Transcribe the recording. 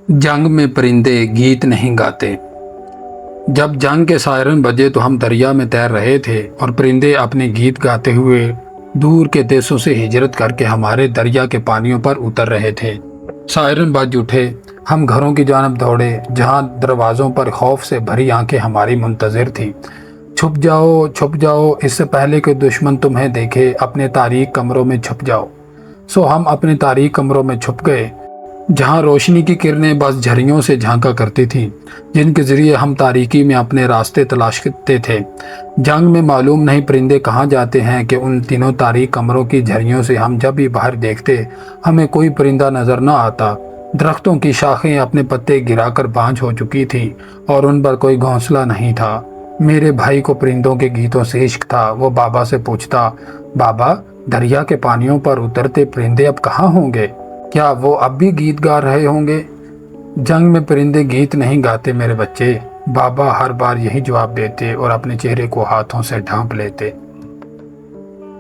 जंग में परिंदे गीत नहीं गाते। जब जंग के सायरन बजे तो हम दरिया में तैर रहे थे और परिंदे अपने गीत गाते हुए दूर के देशों से हिजरत करके हमारे दरिया के पानियों पर उतर रहे थे। सायरन बज उठे, हम घरों की जानब दौड़े जहां दरवाज़ों पर खौफ से भरी आंखें हमारी मुंतज़िर थीं। छुप जाओ इससे पहले कि दुश्मन तुम्हें देखे, अपने तारीक कमरों में छुप जाओ। सो हम अपने तारीक कमरों में छुप गए जहां रोशनी की किरणें बस झरियों से झांका करती थीं, जिनके ज़रिए हम तारीकी में अपने रास्ते तलाश करते थे। जंग में मालूम नहीं परिंदे कहाँ जाते हैं कि उन तीनों तारीक कमरों की झरियों से हम जब भी बाहर देखते हमें कोई परिंदा नज़र न आता। दरख्तों की शाखें अपने पत्ते गिराकर बांझ हो चुकी थीं और उन पर कोई घोंसला नहीं था। मेरे भाई को परिंदों के गीतों से इश्क था। वो बाबा से पूछता, बाबा दरिया के पानियों पर उतरते परिंदे अब कहाँ होंगे? क्या वो अब भी गीत गा रहे होंगे? जंग में परिंदे गीत नहीं गाते मेरे बच्चे, बाबा हर बार यही जवाब देते और अपने चेहरे को हाथों से ढांप लेते।